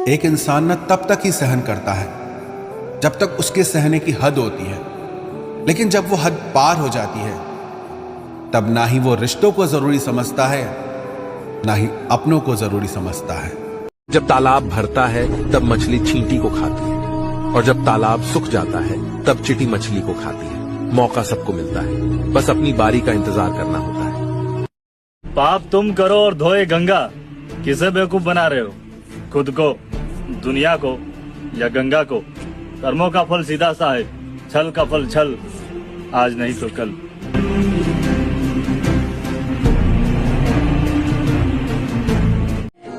एक इंसान न तब तक ही सहन करता है जब तक उसके सहने की हद होती है, लेकिन जब वो हद पार हो जाती है तब ना ही वो रिश्तों को जरूरी समझता है, ना ही अपनों को जरूरी समझता है। जब तालाब भरता है तब मछली चींटी को खाती है, और जब तालाब सूख जाता है तब चींटी मछली को खाती है। मौका सबको मिलता है, बस अपनी बारी का इंतजार करना होता है। पाप तुम करो और धोए गंगा, किसे बेवकूफ बना रहे हो? खुद को, दुनिया को या गंगा को? कर्मों का फल सीधा सा है, छल का फल छल, आज नहीं तो कल।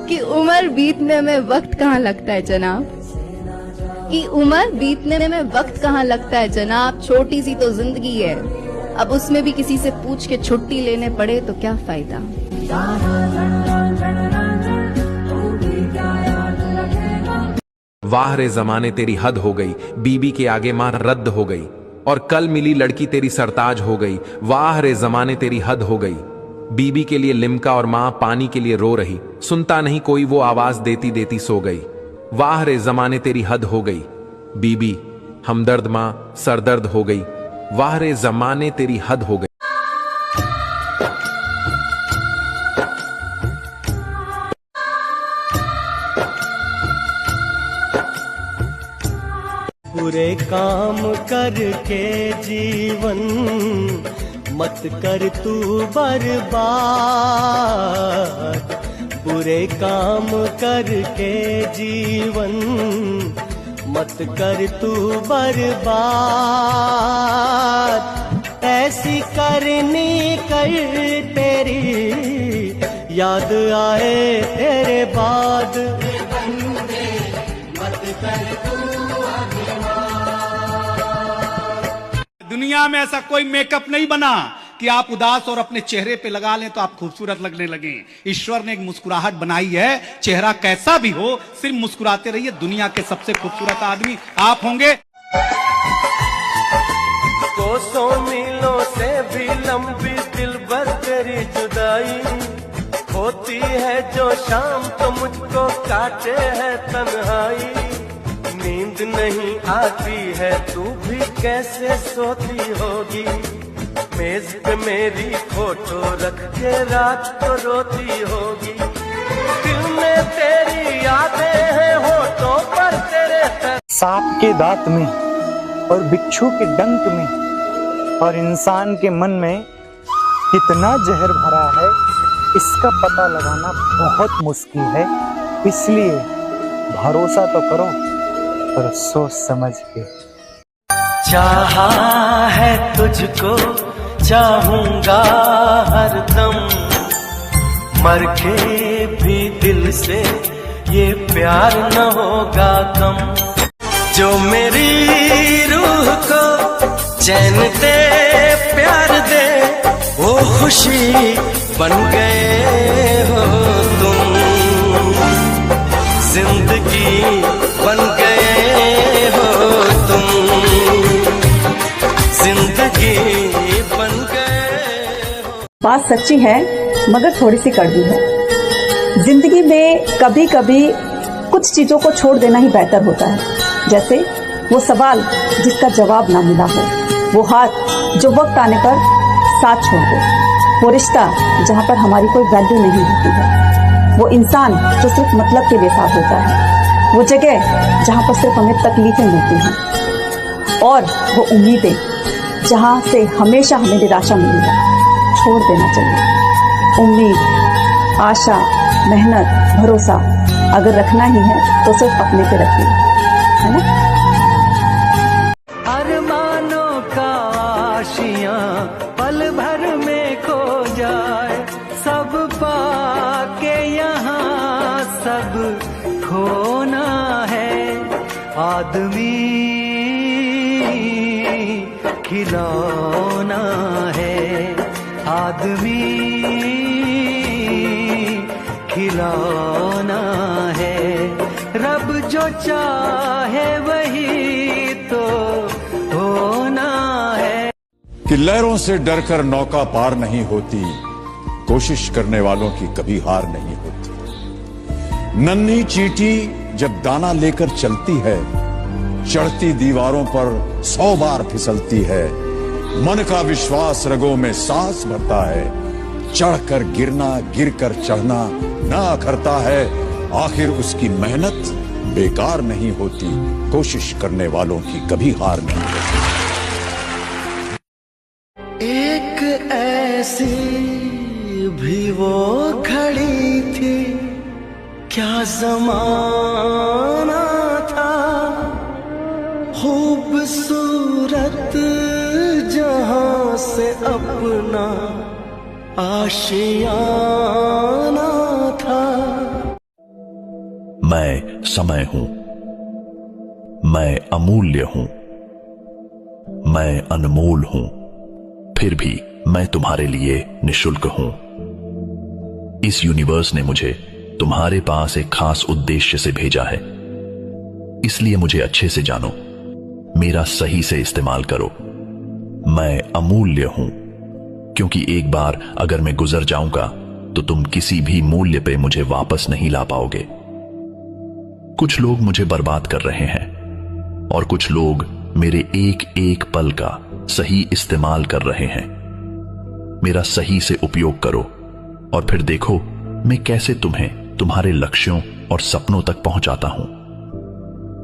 कि उम्र बीतने में वक्त कहाँ लगता है जनाब, कि उम्र बीतने में वक्त कहाँ लगता है जनाब। छोटी सी तो जिंदगी है, अब उसमें भी किसी से पूछ के छुट्टी लेने पड़े तो क्या फायदा। वाह रे जमाने तेरी हद हो गई, बीबी के आगे मां रद्द हो गई, और कल मिली लड़की तेरी सरताज हो गई। वाह रे जमाने तेरी हद हो गई, बीबी के लिए लिमका और मां पानी के लिए रो रही, सुनता नहीं कोई वो आवाज देती देती सो गई। वाह रे जमाने तेरी हद हो गई, बीबी हमदर्द मां सरदर्द हो गई। वाह रे जमाने तेरी हद हो गई। बुरे काम करके जीवन मत कर तू बर्बाद, बुरे काम करके जीवन मत कर तू बर्बाद। ऐसी करनी कर तेरी याद आए तेरे बाद, मत कर तू। दुनिया में ऐसा कोई मेकअप नहीं बना कि आप उदास और अपने चेहरे पे लगा लें तो आप खूबसूरत लगने लगे। ईश्वर ने एक मुस्कुराहट बनाई है, चेहरा कैसा भी हो सिर्फ मुस्कुराते रहिए, दुनिया के सबसे खूबसूरत आदमी आप होंगे। कोसों मीलों से भी लंबी दिल भर तेरी जुदाई होती है, जो शाम तो मुझको काटे है तन्हाई। नींद नहीं आती है तू भी कैसे सोती होगी, मेज पे मेरी फोटो रख के रात को रोती होगी। दिल में तेरी यादें हैं होठों पर तेरे सांप के दांत में और बिच्छू के डंक में और इंसान के मन में कितना जहर भरा है, इसका पता लगाना बहुत मुश्किल है। इसलिए भरोसा तो करो पर सोच समझ के। चाहा है तुझको चाहूंगा हरदम, मर के भी दिल से ये प्यार न होगा कम। जो मेरी रूह को चैन दे प्यार दे, वो खुशी बन गए हो तुम, जिंदगी बन गए हो तुम, जिंदगी बन गए हो। बात सच्ची है मगर थोड़ी सी कड़वी है। जिंदगी में कभी कभी कुछ चीजों को छोड़ देना ही बेहतर होता है, जैसे वो सवाल जिसका जवाब ना मिला हो, वो हाथ जो वक्त आने पर साथ छोड़ दे, वो रिश्ता जहाँ पर हमारी कोई वैल्यू नहीं होती है, वो इंसान जो सिर्फ मतलब के लिए साथ होता है, वो जगह जहाँ पर सिर्फ हमें तकलीफें मिलती हैं, और वो उम्मीदें जहाँ से हमेशा हमें निराशा मिली है, छोड़ देना चाहिए। उम्मीद, आशा, मेहनत, भरोसा अगर रखना ही है तो सिर्फ अपने पे रखिए, है ना। अरमानों का आशियां पल भर में खो जाए, सब पाके यहाँ सब खोना है। आदमी खिलौना है, आदमी खिलौना है, रब जो चाहे वही तो होना है। कि लहरों से डरकर नौका पार नहीं होती, कोशिश करने वालों की कभी हार नहीं होती। नन्ही चींटी जब दाना लेकर चलती है, चढ़ती दीवारों पर 100 बार फिसलती है। मन का विश्वास रगों में सांस भरता है, चढ़कर गिरना गिरकर चढ़ना ना करता है। आखिर उसकी मेहनत बेकार नहीं होती, कोशिश करने वालों की कभी हार नहीं होती। एक ऐसी भी वो खड़ी थी, क्या ज़माना था, खूबसूरत जहां से अपना आशियाना था। मैं समय हूं, मैं अमूल्य हूं, मैं अनमोल हूं, फिर भी मैं तुम्हारे लिए निशुल्क हूं। इस यूनिवर्स ने मुझे तुम्हारे पास एक खास उद्देश्य से भेजा है, इसलिए मुझे अच्छे से जानो, मेरा सही से इस्तेमाल करो। मैं अमूल्य हूं, क्योंकि एक बार अगर मैं गुजर जाऊंगा तो तुम किसी भी मूल्य पे मुझे वापस नहीं ला पाओगे। कुछ लोग मुझे बर्बाद कर रहे हैं और कुछ लोग मेरे एक एक पल का सही इस्तेमाल कर रहे हैं। मेरा सही से उपयोग करो और फिर देखो मैं कैसे तुम्हें तुम्हारे लक्ष्यों और सपनों तक पहुंचाता हूं।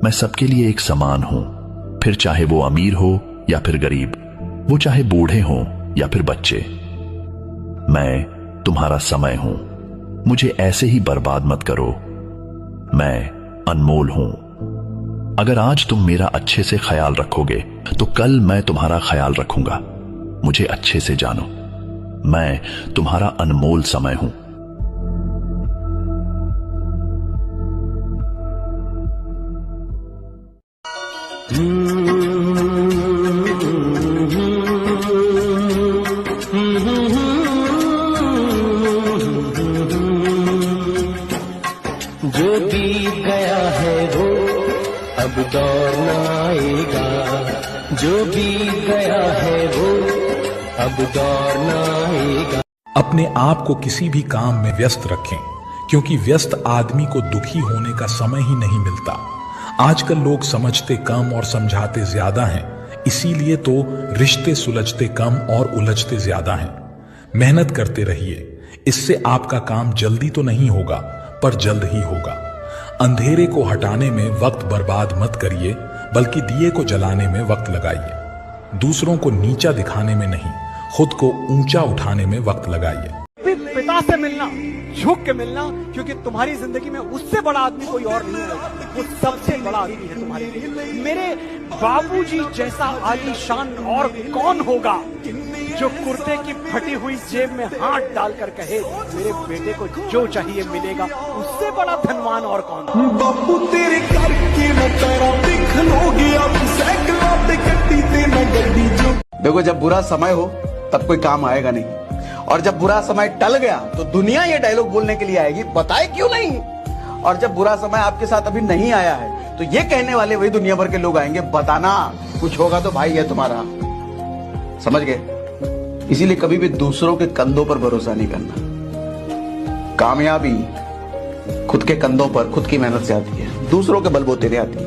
मैं सबके लिए एक समान हूं, फिर चाहे वो अमीर हो या फिर गरीब, वो चाहे बूढ़े हो या फिर बच्चे। मैं तुम्हारा समय हूं, मुझे ऐसे ही बर्बाद मत करो। मैं अनमोल हूं। अगर आज तुम मेरा अच्छे से ख्याल रखोगे तो कल मैं तुम्हारा ख्याल रखूंगा। मुझे अच्छे से जानो, मैं तुम्हारा अनमोल समय हूं। जो बीत गया है वो अब दौर न आएगा, जो बीत गया है वो अब दौर न आएगा। अपने आप को किसी भी काम में व्यस्त रखें, क्योंकि व्यस्त आदमी को दुखी होने का समय ही नहीं मिलता। आजकल लोग समझते कम और समझाते ज्यादा हैं, इसीलिए तो रिश्ते सुलझते कम और उलझते ज्यादा हैं। मेहनत करते रहिए, इससे आपका काम जल्दी तो नहीं होगा पर जल्द ही होगा। अंधेरे को हटाने में वक्त बर्बाद मत करिए, बल्कि दिए को जलाने में वक्त लगाइए। दूसरों को नीचा दिखाने में नहीं, खुद को ऊंचा उठाने में वक्त लगाइए। पिता से मिलना, झुक के मिलना, क्योंकि तुम्हारी जिंदगी में उससे बड़ा आदमी कोई और नहीं है, वो सबसे बड़ा आदमी है तुम्हारे लिए। मेरे बाबूजी जैसा आलीशान और कौन होगा जो कुर्ते की फटी हुई जेब में हाथ डालकर कहे मेरे बेटे को जो चाहिए मिलेगा। उससे बड़ा धनवान और कौन? बापू तेरे करके मैं तेरा दिख लोगे, अब साइकिल पे कट्टी ते मैं गड्डी जो। देखो, जब बुरा समय हो तब कोई काम आएगा नहीं, और जब बुरा समय टल गया तो दुनिया ये डायलॉग बोलने के लिए आएगी, बताए क्यों नहीं। और जब बुरा समय आपके साथ अभी नहीं आया है तो ये कहने वाले वही दुनिया भर के लोग आएंगे, बताना कुछ होगा तो भाई है तुम्हारा। समझ गए? इसीलिए कभी भी दूसरों के कंधों पर भरोसा नहीं करना। कामयाबी खुद के कंधों पर खुद की मेहनत से आती है, दूसरों के बलबूते नहीं आती।